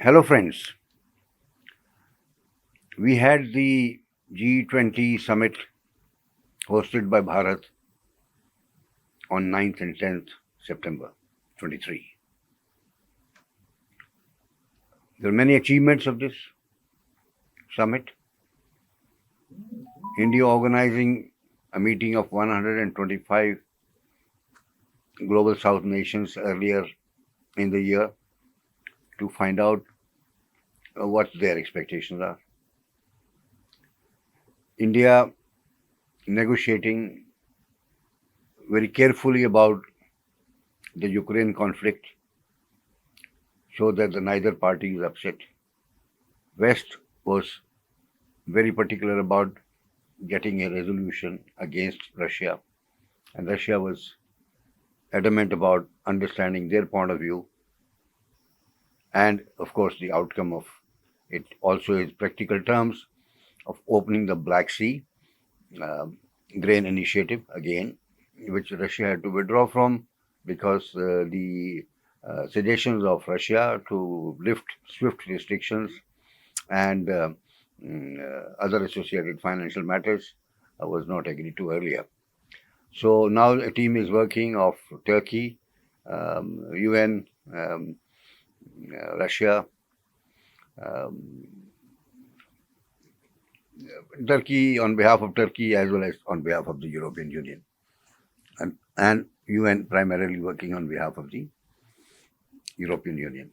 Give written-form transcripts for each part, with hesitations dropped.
Hello, friends. We had the G20 summit hosted by Bharat on 9th and 10th September 23. There are many achievements of this summit. India organizing a meeting of 125 Global South nations earlier in the year to find out what their expectations are. India negotiating very carefully about the Ukraine conflict so that neither party is upset. West was very particular about getting a resolution against Russia, and Russia was adamant about understanding their point of view, and of course the outcome of it also is practical terms of opening the Black Sea grain initiative again, which Russia had to withdraw from because the suggestions of Russia to lift SWIFT restrictions and other associated financial matters was not agreed to earlier. So now a team is working of Turkey, UN, Russia, Turkey on behalf of Turkey as well as on behalf of the European Union, and UN primarily working on behalf of the European Union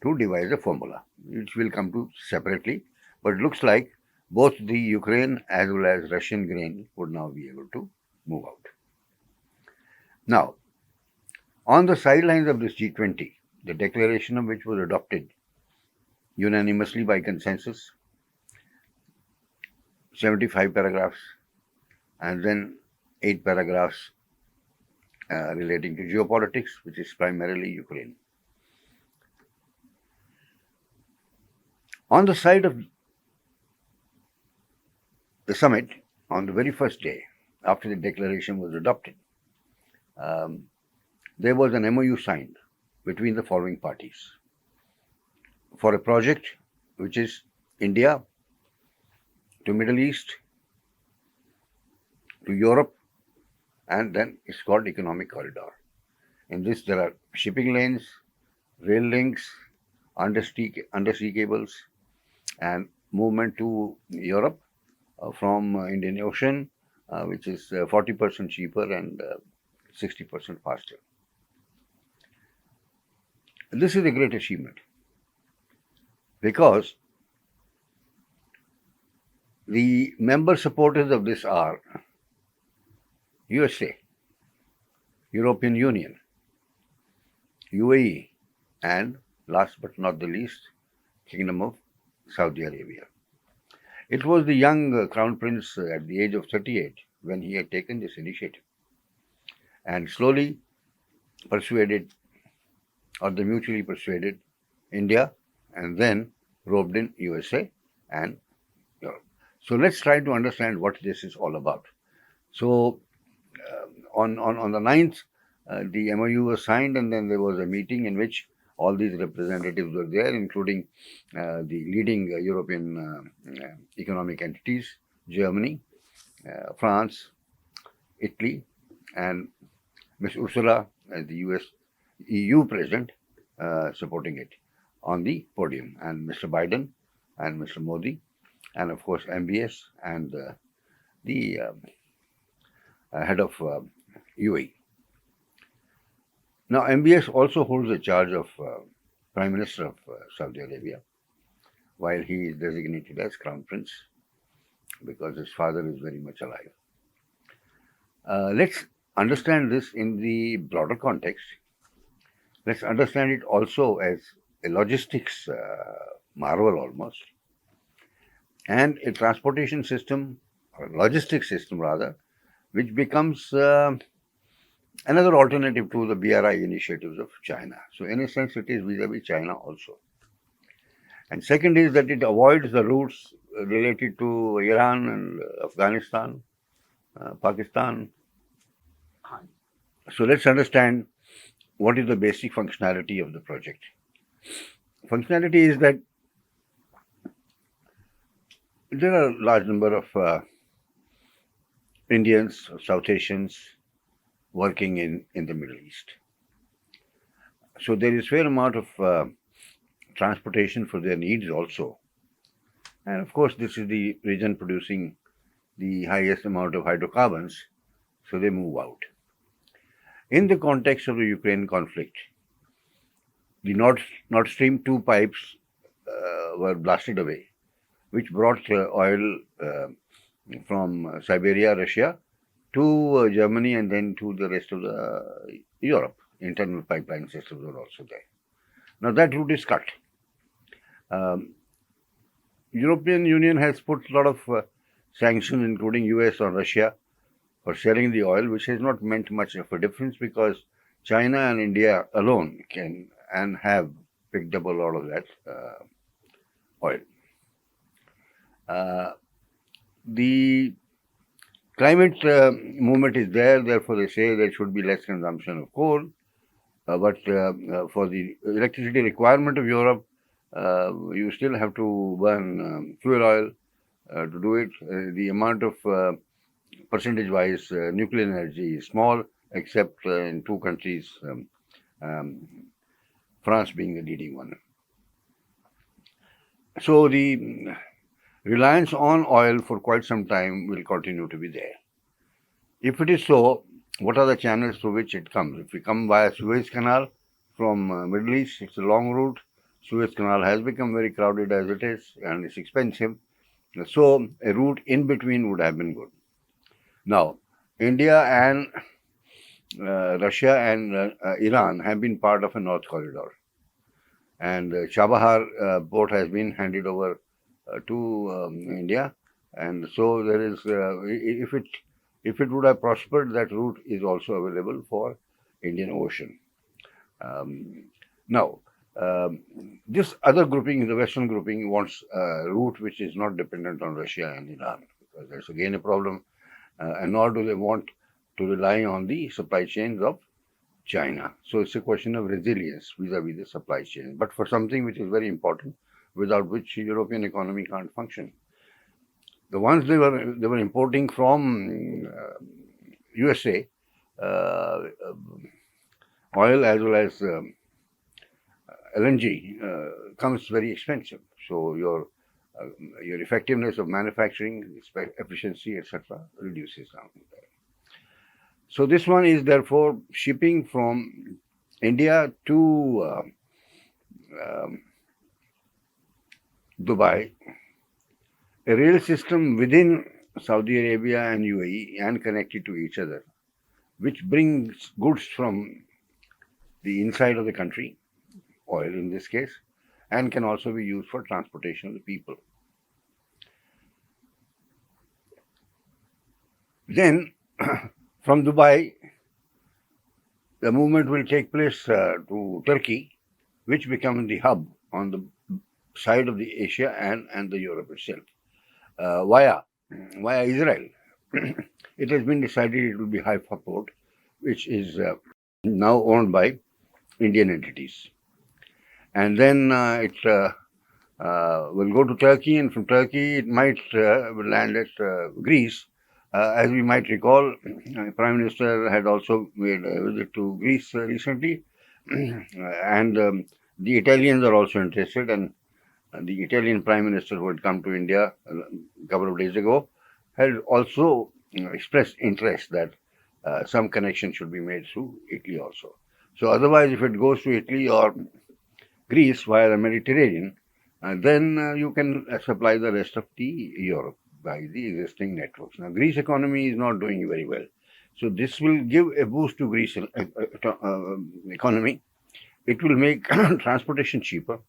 to devise a formula, which will come to separately. But it looks like both the Ukraine as well as Russian grain would now be able to move out. Now, on the sidelines of this G20, the declaration of which was adopted unanimously by consensus, 75 paragraphs, and then 8 paragraphs relating to geopolitics, which is primarily Ukraine. On the side of the summit, on the very first day after the declaration was adopted, there was an MOU signed between the following parties for a project which is India to Middle East to Europe, and then it's called Economic Corridor. In this, there are shipping lanes, rail links, undersea cables, and movement to Europe from Indian Ocean, which is 40% cheaper and 60% faster. This is a great achievement because the member supporters of this are USA, European Union, UAE, and last but not the least, Kingdom of Saudi Arabia. It was the young Crown Prince at the age of 38 when he had taken this initiative and slowly persuaded, or they mutually persuaded, India, and then roped in USA and Europe. So let's try to understand what this is all about. So on the 9th, the MOU was signed, and then there was a meeting in which all these representatives were there, including the leading European economic entities, Germany, France, Italy, and Ms. Ursula, the EU president, supporting it on the podium, and Mr. Biden and Mr. Modi, and of course MBS and the head of UAE. Now, MBS also holds the charge of Prime Minister of Saudi Arabia, while he is designated as Crown Prince because his father is very much alive. Let's understand this in the broader context. Let's understand it also as a logistics marvel almost, and a transportation system, or a logistics system rather, which becomes another alternative to the BRI initiatives of China. So in a sense, it is vis-a-vis China also. And second is that it avoids the routes related to Iran and Afghanistan, Pakistan. So let's understand what is the basic functionality of the project. Functionality is that there are a large number of Indians, South Asians working in the Middle East. So there is fair amount of transportation for their needs also. And of course, this is the region producing the highest amount of hydrocarbons, so they move out. In the context of the Ukraine conflict, the Nord Stream 2 pipes were blasted away, which brought oil from Siberia, Russia, to Germany and then to the rest of the Europe. Internal pipeline systems were also there. Now that route is cut. European Union has put a lot of sanctions, including US on Russia, for selling the oil, which has not meant much of a difference because China and India alone can and have picked up a lot of that oil. The climate movement is there, therefore they say there should be less consumption of coal. But for the electricity requirement of Europe, you still have to burn fuel oil to do it. The amount of percentage-wise nuclear energy is small, except in two countries, France being the leading one. So the reliance on oil for quite some time will continue to be there. If it is so, what are the channels through which it comes? If we come via Suez Canal from Middle East, it's a long route. Suez Canal has become very crowded as it is, and it's expensive. So a route in between would have been good. Now, India and Russia and Iran have been part of a North Corridor, and Chabahar port has been handed over to India, and so there is if it would have prospered, that route is also available for Indian Ocean. Now, this other grouping, the Western grouping, wants a route which is not dependent on Russia and Iran, because that's again a problem, and nor do they want to rely on the supply chains of China. So it's a question of resilience vis-a-vis the supply chain, but for something which is very important, without which European economy can't function. The ones they were importing from USA, oil as well as LNG comes very expensive. So your effectiveness of manufacturing, efficiency, etc., reduces down there. So this one is therefore shipping from India to Dubai, a rail system within Saudi Arabia and UAE and connected to each other, which brings goods from the inside of the country, oil in this case, and can also be used for transportation of the people. Then, from Dubai, the movement will take place to Turkey, which becomes the hub on the side of the Asia and the Europe itself, via Israel. It has been decided it will be Haifa port, which is now owned by Indian entities. And then it will go to Turkey, and from Turkey it might land at Greece. As we might recall, Prime Minister had also made a visit to Greece recently, and the Italians are also interested, and the Italian Prime Minister who had come to India a couple of days ago had also expressed interest that some connection should be made through Italy also. So otherwise, if it goes to Italy or Greece via the Mediterranean, then you can supply the rest of the Europe by the existing networks. Now, Greece economy is not doing very well. So this will give a boost to Greece economy. It will make transportation cheaper.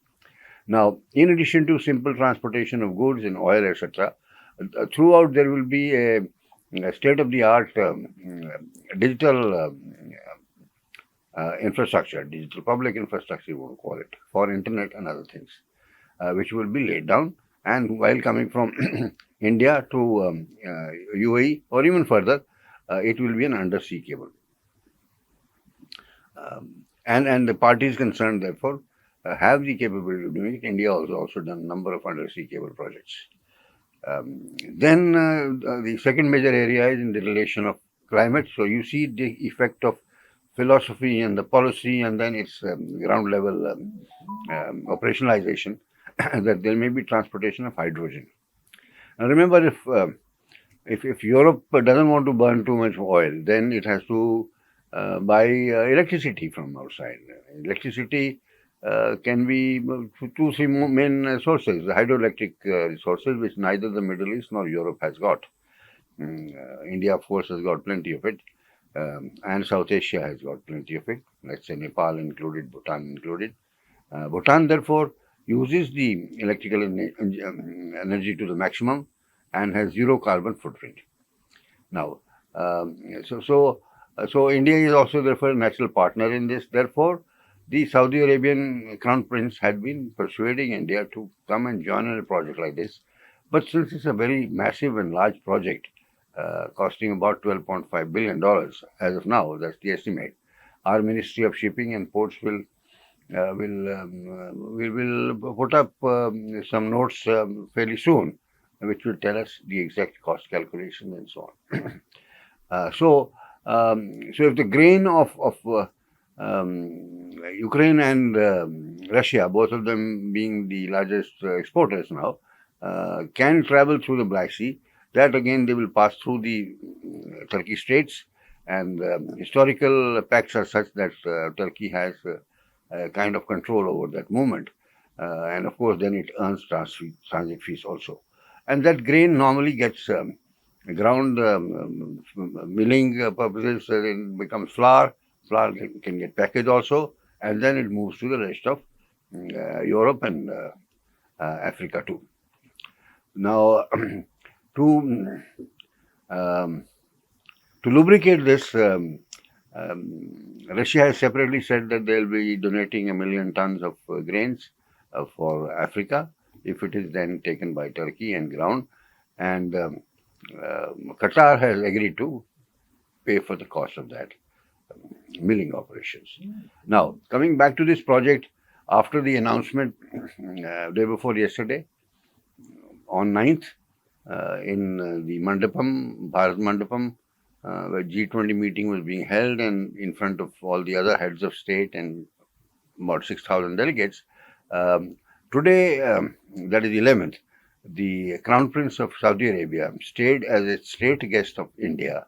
Now, in addition to simple transportation of goods and oil, etc., throughout there will be a state-of-the-art digital infrastructure, digital public infrastructure, we will call it, for internet and other things, which will be laid down. And while coming from India to UAE or even further, it will be an undersea cable. And the parties concerned, therefore, have the capability of doing it. India has also done a number of undersea cable projects. Then the second major area is in the relation of climate. So you see the effect of philosophy and the policy, and then its ground level operationalization, that there may be transportation of hydrogen. Now remember, if Europe doesn't want to burn too much oil, then it has to buy electricity from outside. Electricity can be two, three main sources: the hydroelectric resources, which neither the Middle East nor Europe has got. India, of course, has got plenty of it, and South Asia has got plenty of it. Let's say Nepal included, Bhutan included. Bhutan, therefore, uses the electrical energy to the maximum and has zero carbon footprint. Now, so India is also therefore a natural partner in this. Therefore, the Saudi Arabian Crown Prince had been persuading India to come and join in a project like this. But since it's a very massive and large project, costing about $12.5 billion as of now, that's the estimate, our Ministry of Shipping and Ports will put up some notes fairly soon, which will tell us the exact cost calculation and so on. So if the grain of Ukraine and Russia, both of them being the largest exporters now, can travel through the Black Sea, that again they will pass through the Turkey Straits, and historical facts are such that Turkey has kind of control over that movement, and of course then it earns transit fees also. And that grain normally gets ground milling purposes, it becomes flour. Flour can get packaged also, and then it moves to the rest of Europe and Africa too. Now, to lubricate this, Russia has separately said that they'll be donating 1 million tons of grains for Africa if it is then taken by Turkey and ground, and Qatar has agreed to pay for the cost of that milling operations. Now, coming back to this project, after the announcement day before yesterday, on 9th, in the Mandapam, Bharat Mandapam, where G20 meeting was being held, and in front of all the other heads of state and about 6,000 delegates. Today, that is 11th, the Crown Prince of Saudi Arabia stayed as a state guest of India,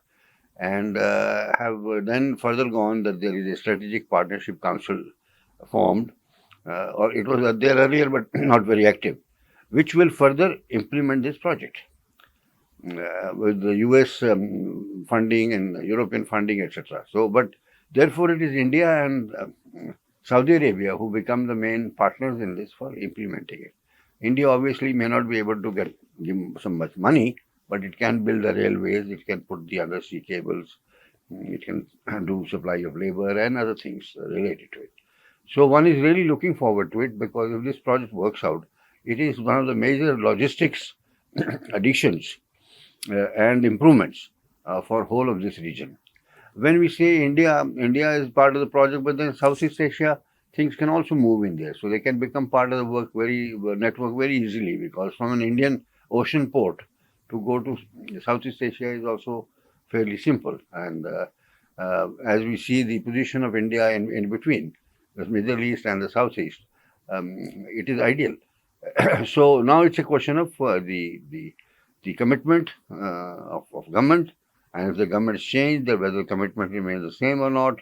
and have then further gone that there is a strategic partnership council formed, or it was there earlier but not very active, which will further implement this project with the US funding and European funding, etc. So, but therefore it is India and Saudi Arabia who become the main partners in this for implementing it. India obviously may not be able to give so much money, but it can build the railways, it can put the undersea cables, it can do supply of labor and other things related to it. So one is really looking forward to it, because if this project works out, it is one of the major logistics additions and improvements for whole of this region. When we say India is part of the project, but then Southeast Asia, things can also move in there. So they can become part of the network very easily, because from an Indian ocean port to go to Southeast Asia is also fairly simple. And as we see the position of India in between the Middle East and the Southeast, it is ideal. So now it's a question of the commitment of government, and if the government is changed, whether the commitment remains the same or not,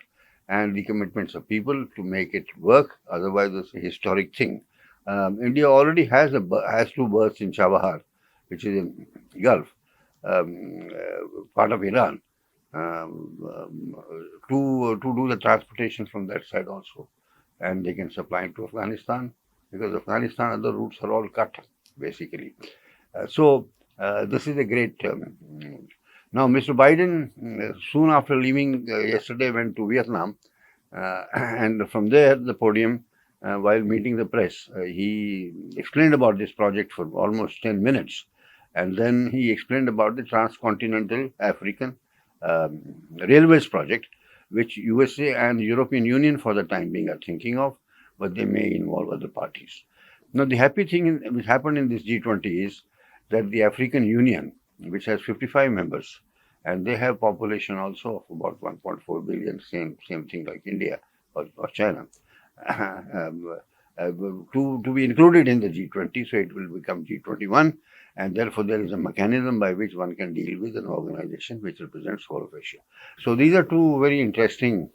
and the commitments of people to make it work. Otherwise, it's a historic thing. India already has two berths in Chabahar, which is in Gulf, part of Iran, to do the transportation from that side also, and they can supply to Afghanistan, because Afghanistan other routes are all cut basically. So this is a great. Now, Mr. Biden, soon after leaving yesterday, went to Vietnam, and from there, the podium, while meeting the press, he explained about this project for almost 10 minutes, and then he explained about the Transcontinental African Railways project, which USA and European Union for the time being are thinking of, but they may involve other parties. Now, the happy thing which happened in this G20 is that the African Union, which has 55 members, and they have population also of about 1.4 billion, same thing like India or China, um, to be included in the G20, so it will become G21, and therefore there is a mechanism by which one can deal with an organization which represents whole of Asia. So these are two very interesting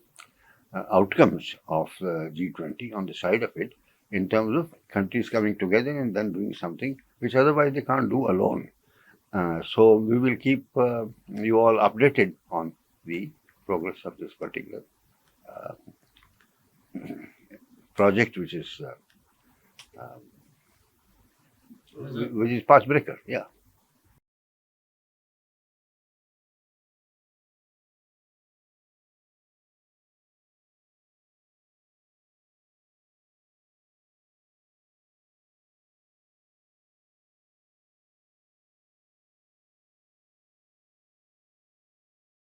outcomes of the G20 on the side of it, in terms of countries coming together and then doing something which otherwise they can't do alone. So we will keep you all updated on the progress of this particular uh, project, which is Pathbreaker. Yeah.